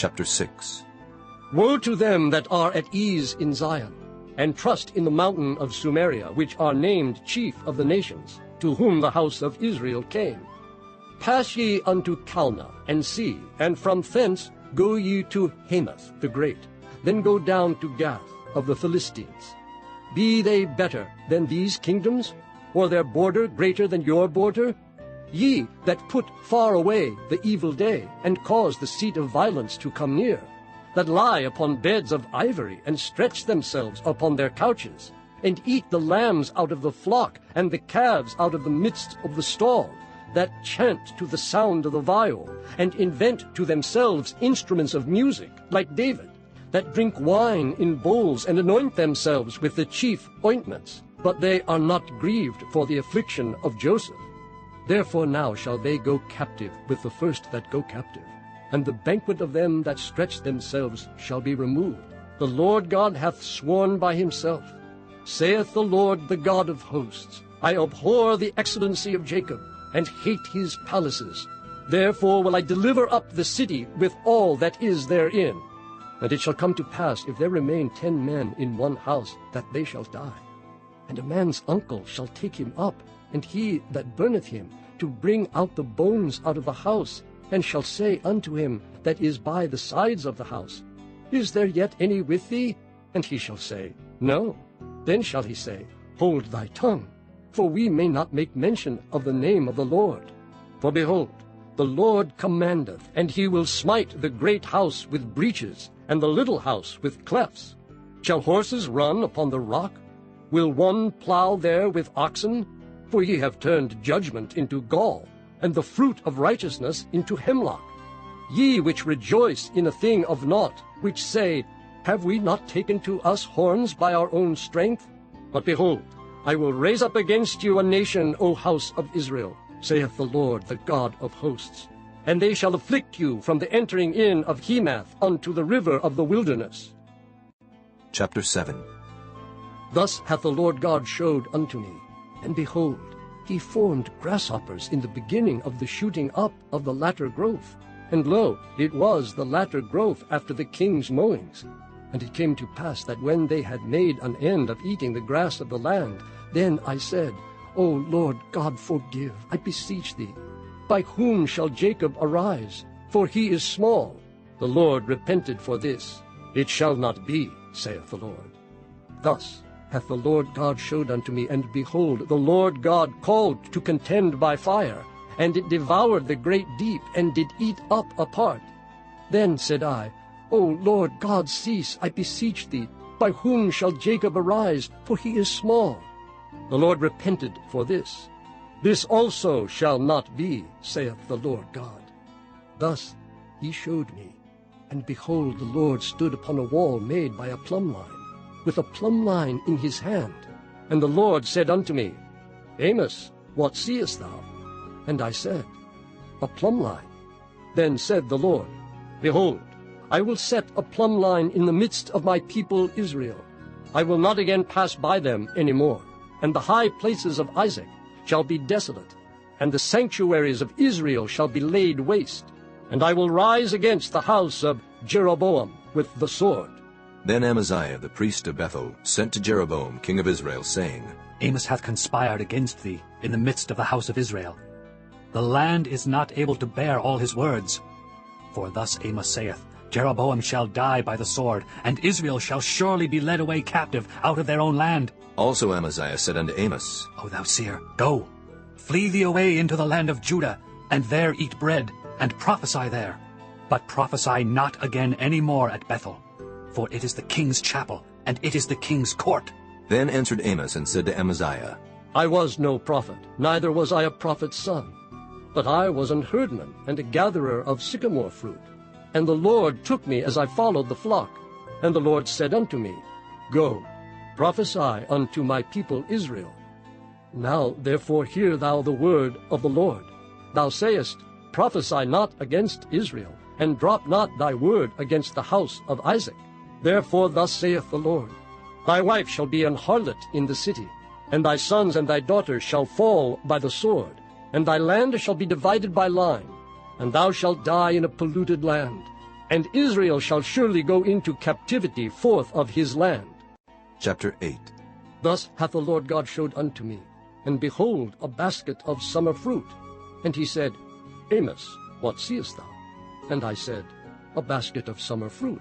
Chapter 6. Woe to them that are at ease in Zion, and trust in the mountain of Samaria, which are named chief of the nations, to whom the house of Israel came. Pass ye unto Calneh, and see, and from thence go ye to Hamath the great, then go down to Gath of the Philistines. Be they better than these kingdoms, or their border greater than your border? Ye that put far away the evil day, and cause the seat of violence to come near, that lie upon beds of ivory, and stretch themselves upon their couches, and eat the lambs out of the flock, and the calves out of the midst of the stall, that chant to the sound of the viol, and invent to themselves instruments of music, like David, that drink wine in bowls, and anoint themselves with the chief ointments, but they are not grieved for the affliction of Joseph. Therefore now shall they go captive with the first that go captive, and the banquet of them that stretch themselves shall be removed. The Lord God hath sworn by himself, saith the Lord, the God of hosts, I abhor the excellency of Jacob, and hate his palaces. Therefore will I deliver up the city with all that is therein. And it shall come to pass, if there remain 10 men in one house, that they shall die. And a man's uncle shall take him up, and he that burneth him, to bring out the bones out of the house, and shall say unto him that is by the sides of the house, Is there yet any with thee? And he shall say, No. Then shall he say, Hold thy tongue, for we may not make mention of the name of the Lord. For behold, the Lord commandeth, and he will smite the great house with breaches, and the little house with clefts. Shall horses run upon the rock? Will one plow there with oxen? For ye have turned judgment into gall, and the fruit of righteousness into hemlock. Ye which rejoice in a thing of naught, which say, Have we not taken to us horns by our own strength? But behold, I will raise up against you a nation, O house of Israel, saith the Lord, the God of hosts. And they shall afflict you from the entering in of Hemath unto the river of the wilderness. Chapter 7. Thus hath the Lord God showed unto me, and behold, he formed grasshoppers in the beginning of the shooting up of the latter growth. And lo, it was the latter growth after the king's mowings. And it came to pass that when they had made an end of eating the grass of the land, then I said, O Lord God, forgive, I beseech thee. By whom shall Jacob arise? For he is small. The Lord repented for this. It shall not be, saith the Lord. Thus hath the Lord God showed unto me, and behold, the Lord God called to contend by fire, and it devoured the great deep, and did eat up a part. Then said I, O Lord God, cease, I beseech thee. By whom shall Jacob arise? For he is small. The Lord repented for this. This also shall not be, saith the Lord God. Thus he showed me, and behold, the Lord stood upon a wall made by a plumb line, with a plumb line in his hand. And the Lord said unto me, Amos, what seest thou? And I said, A plumb line. Then said the Lord, Behold, I will set a plumb line in the midst of my people Israel. I will not again pass by them any more. And the high places of Isaac shall be desolate, and the sanctuaries of Israel shall be laid waste. And I will rise against the house of Jeroboam with the sword. Then Amaziah the priest of Bethel sent to Jeroboam king of Israel, saying, Amos hath conspired against thee in the midst of the house of Israel. The land is not able to bear all his words. For thus Amos saith, Jeroboam shall die by the sword, and Israel shall surely be led away captive out of their own land. Also Amaziah said unto Amos, O thou seer, go, flee thee away into the land of Judah, and there eat bread, and prophesy there. But prophesy not again any more at Bethel, for it is the king's chapel, and it is the king's court. Then answered Amos and said to Amaziah, I was no prophet, neither was I a prophet's son. But I was an herdman and a gatherer of sycamore fruit. And the Lord took me as I followed the flock. And the Lord said unto me, Go, prophesy unto my people Israel. Now therefore hear thou the word of the Lord. Thou sayest, Prophesy not against Israel, and drop not thy word against the house of Isaac. Therefore thus saith the Lord, Thy wife shall be an harlot in the city, and thy sons and thy daughters shall fall by the sword, and thy land shall be divided by line, and thou shalt die in a polluted land. and Israel shall surely go into captivity forth of his land. Chapter 8. Thus hath the Lord God showed unto me, and behold, a basket of summer fruit. And he said, Amos, what seest thou? And I said, A basket of summer fruit.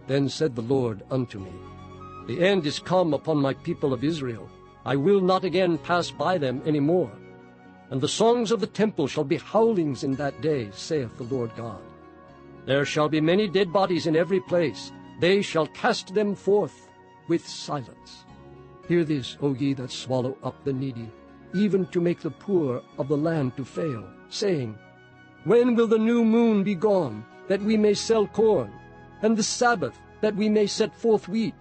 Then said the Lord unto me, The end is come upon my people of Israel. I will not again pass by them any more. And the songs of the temple shall be howlings in that day, saith the Lord God. There shall be many dead bodies in every place. They shall cast them forth with silence. Hear this, O ye that swallow up the needy, even to make the poor of the land to fail, saying, When will the new moon be gone, that we may sell corn, and the Sabbath, that we may set forth wheat,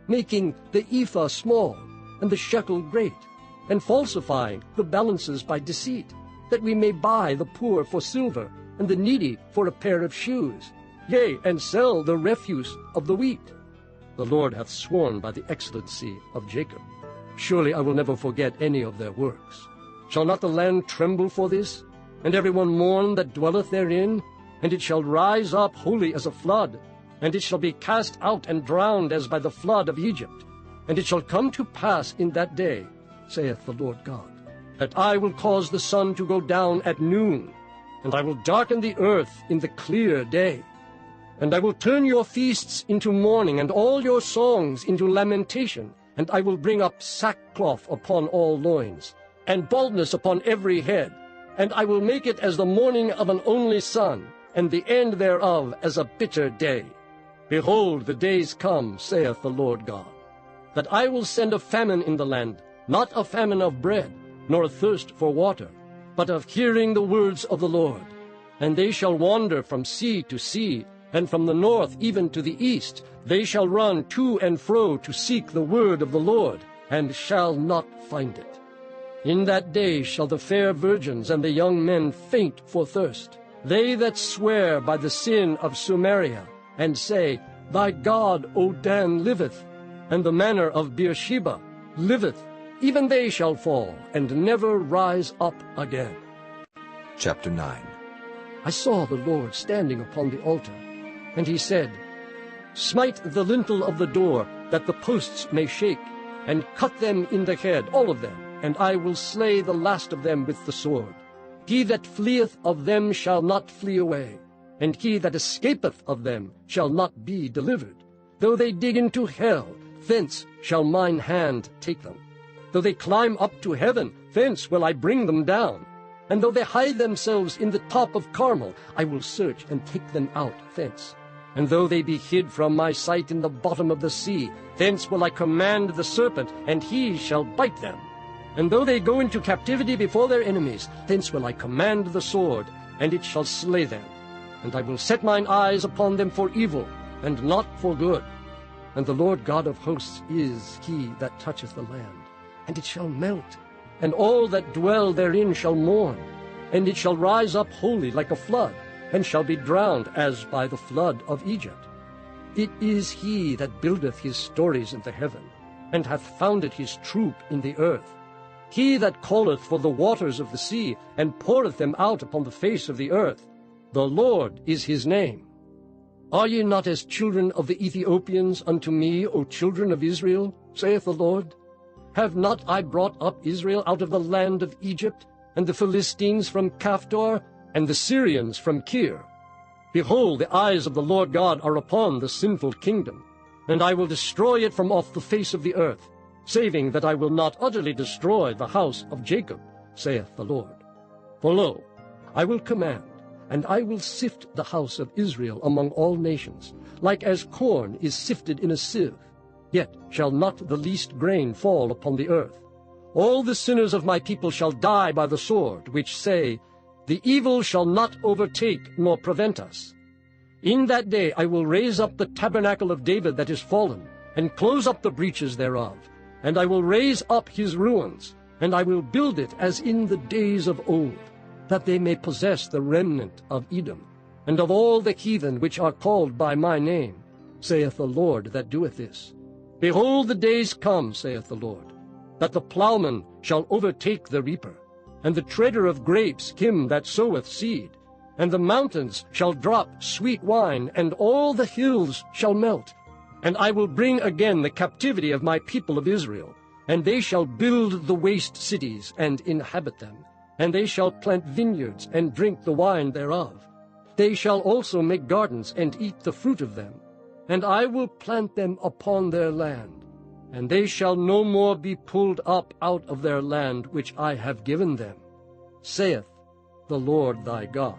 making the ephah small, and the shekel great, and falsifying the balances by deceit, that we may buy the poor for silver, and the needy for a pair of shoes, yea, and sell the refuse of the wheat? The Lord hath sworn by the excellency of Jacob. Surely I will never forget any of their works. Shall not the land tremble for this, and every one mourn that dwelleth therein? And it shall rise up wholly as a flood, and it shall be cast out and drowned as by the flood of Egypt. And it shall come to pass in that day, saith the Lord God, that I will cause the sun to go down at noon, and I will darken the earth in the clear day. And I will turn your feasts into mourning, and all your songs into lamentation, and I will bring up sackcloth upon all loins, and baldness upon every head, and I will make it as the mourning of an only son, and the end thereof as a bitter day. Behold, the days come, saith the Lord God, that I will send a famine in the land, not a famine of bread, nor a thirst for water, but of hearing the words of the Lord. And they shall wander from sea to sea, and from the north even to the east. They shall run to and fro to seek the word of the Lord, and shall not find it. In that day shall the fair virgins and the young men faint for thirst, they that swear by the sin of Samaria, and say, Thy God, O Dan, liveth, and the manor of Beersheba liveth. Even they shall fall, and never rise up again. Chapter 9. I saw the Lord standing upon the altar, and he said, Smite the lintel of the door, that the posts may shake, and cut them in the head, all of them, and I will slay the last of them with the sword. He that fleeth of them shall not flee away, and he that escapeth of them shall not be delivered. Though they dig into hell, thence shall mine hand take them. Though they climb up to heaven, thence will I bring them down. And though they hide themselves in the top of Carmel, I will search and take them out thence. And though they be hid from my sight in the bottom of the sea, thence will I command the serpent, and he shall bite them. And though they go into captivity before their enemies, thence will I command the sword, and it shall slay them. And I will set mine eyes upon them for evil, and not for good. And the Lord God of hosts is he that toucheth the land, and it shall melt, and all that dwell therein shall mourn, and it shall rise up wholly like a flood, and shall be drowned as by the flood of Egypt. It is he that buildeth his stories in the heaven, and hath founded his troop in the earth. He that calleth for the waters of the sea, and poureth them out upon the face of the earth. The Lord is his name. Are ye not as children of the Ethiopians unto me, O children of Israel, saith the Lord? Have not I brought up Israel out of the land of Egypt, and the Philistines from Caphtor, and the Syrians from Kir? Behold, the eyes of the Lord God are upon the sinful kingdom, and I will destroy it from off the face of the earth, saving that I will not utterly destroy the house of Jacob, saith the Lord. For lo, I will command, and I will sift the house of Israel among all nations, like as corn is sifted in a sieve. Yet shall not the least grain fall upon the earth. All the sinners of my people shall die by the sword, which say, The evil shall not overtake nor prevent us. In that day I will raise up the tabernacle of David that is fallen, and close up the breaches thereof. And I will raise up his ruins, and I will build it as in the days of old, that they may possess the remnant of Edom, and of all the heathen which are called by my name, saith the Lord that doeth this. Behold, the days come, saith the Lord, that the plowman shall overtake the reaper, and the treader of grapes him that soweth seed. And the mountains shall drop sweet wine, and all the hills shall melt. And I will bring again the captivity of my people of Israel, and they shall build the waste cities, and inhabit them. And they shall plant vineyards, and drink the wine thereof. They shall also make gardens, and eat the fruit of them. And I will plant them upon their land, and they shall no more be pulled up out of their land which I have given them, saith the Lord thy God.